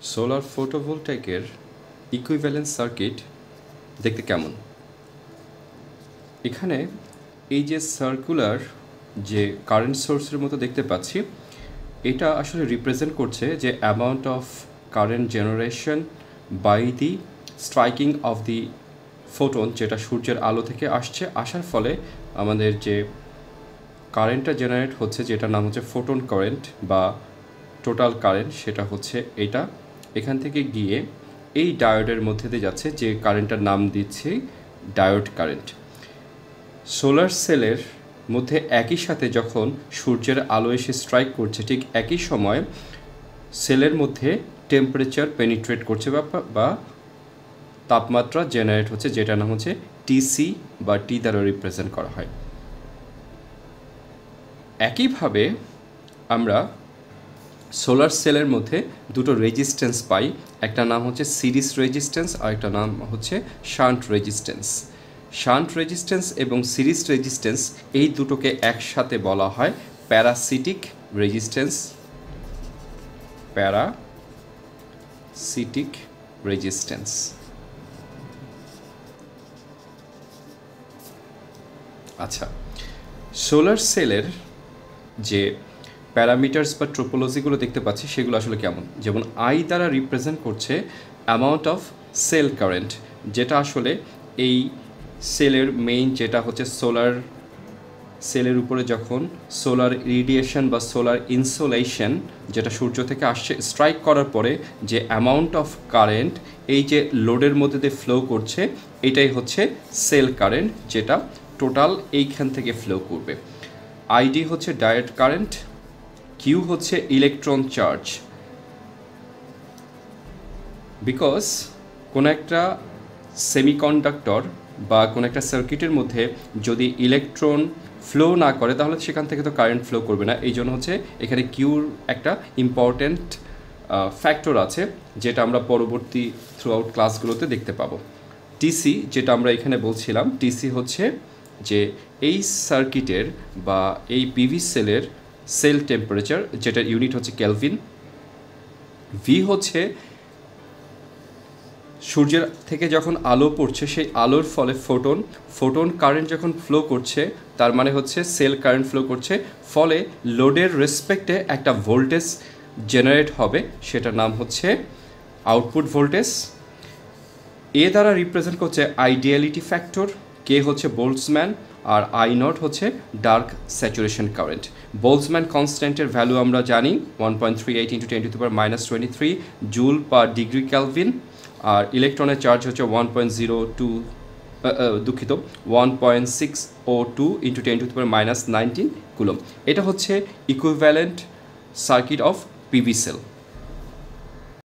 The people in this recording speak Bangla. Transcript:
সোলার ফটোভোলটাইকের ইকুইভ্যালেন্স সার্কিট দেখতে কেমন? এখানে এই যে সার্কুলার যে কারেন্ট সোর্সের মতো দেখতে পাচ্ছি, এটা আসলে রিপ্রেজেন্ট করছে যে amount of current generation by the striking of the photon, যেটা সূর্যের আলো থেকে আসার ফলে আমাদের যে কারেন্টটা জেনারেট হচ্ছে, যেটার নাম হচ্ছে ফোটন কারেন্ট বা টোটাল কারেন্ট, সেটা হচ্ছে এটা এখান থেকে গিয়ে এই ডায়োডের মধ্যে দিয়ে যাচ্ছে, যে কারেন্টটার নাম দিচ্ছি ডায়োড কারেন্ট। সোলার সেলের মধ্যে একই সাথে যখন সূর্যের আলো এসে স্ট্রাইক করছে, ঠিক একই সময় সেলের মধ্যে টেম্পারেচার পেনিট্রেট করছে বা তাপমাত্রা জেনারেট হচ্ছে, যেটার নাম হচ্ছে টিসি বা টি দ্বারা রিপ্রেজেন্ট করা হয়। একইভাবে আমরা সোলার সেলের মধ্যে দুটো রেজিস্ট্যান্স পাই, একটা নাম হচ্ছে সিরিজ রেজিস্ট্যান্স আর একটা নাম হচ্ছে শান্ট রেজিস্ট্যান্স। শান্ট রেজিস্ট্যান্স এবং সিরিজ রেজিস্ট্যান্স এই দুটোকে একসাথে বলা হয় প্যারাসিটিক রেজিস্ট্যান্স। Parasitic resistance. আচ্ছা, সোলার সেলের যে প্যারামিটার্স বা ট্রোপোলজিগুলো দেখতে পাচ্ছি, সেগুলো আসলে কেমন? যেমন আই দ্বারা রিপ্রেজেন্ট করছে অ্যামাউন্ট অফ সেল কারেন্ট, যেটা আসলে এই সেলের মেইন, যেটা হচ্ছে সোলার সেলের উপরে যখন সোলার রেডিয়েশন বা সোলার ইনসোলেশন, যেটা সূর্য থেকে আসছে, স্ট্রাইক করার পরে যে অ্যামাউন্ট অফ কারেন্ট এই যে লোডের মধ্যে দিয়ে ফ্লো করছে, এটাই হচ্ছে সেল কারেন্ট, যেটা টোটাল এইখান থেকে ফ্লো করবে। আইডি হচ্ছে ডায়োড কারেন্ট, কিউ হচ্ছে ইলেকট্রন চার্জ। বিকজ কোনো একটা সেমিকন্ডাক্টর বা কোনো একটা সার্কিটের মধ্যে যদি ইলেকট্রন ফ্লো না করে, তাহলে সেখান থেকে তো কারেন্ট ফ্লো করবে না। এই জন্য হচ্ছে এখানে কিউর একটা ইম্পর্ট্যান্ট ফ্যাক্টর আছে, যেটা আমরা পরবর্তী থ্রু আউট ক্লাসগুলোতে দেখতে পাবো। টিসি, যেটা আমরা এখানে বলছিলাম, টিসি হচ্ছে যে এই সার্কিটের বা এই পিভি সেলের সেল টেম্পারেচার, যেটার ইউনিট হচ্ছে কেলভিন। ভি হচ্ছে সূর্যের থেকে যখন আলো পড়ছে, সেই আলোর ফলে ফোটন কারেন্ট যখন ফ্লো করছে, তার মানে হচ্ছে সেল কারেন্ট ফ্লো করছে, ফলে লোডের রেসপেক্টে একটা ভোল্টেজ জেনারেট হবে, সেটার নাম হচ্ছে আউটপুট ভোল্টেজ। এ দ্বারা রিপ্রেজেন্ট করছে আইডিয়ালিটি ফ্যাক্টর, কে হচ্ছে বোল্টজম্যান, আর আই নট হচ্ছে ডার্ক স্যাচুরেশন কারেন্ট। বোল্টজম্যান কনস্ট্যান্টের ভ্যালু আমরা জানি 1.38 × 10⁻³ জুল পার ডিগ্রি কেলভিন, আর ইলেকট্রনের চার্জ হচ্ছে 1.602 × 10⁻19 কুলম। এটা হচ্ছে equivalent circuit of PV sell.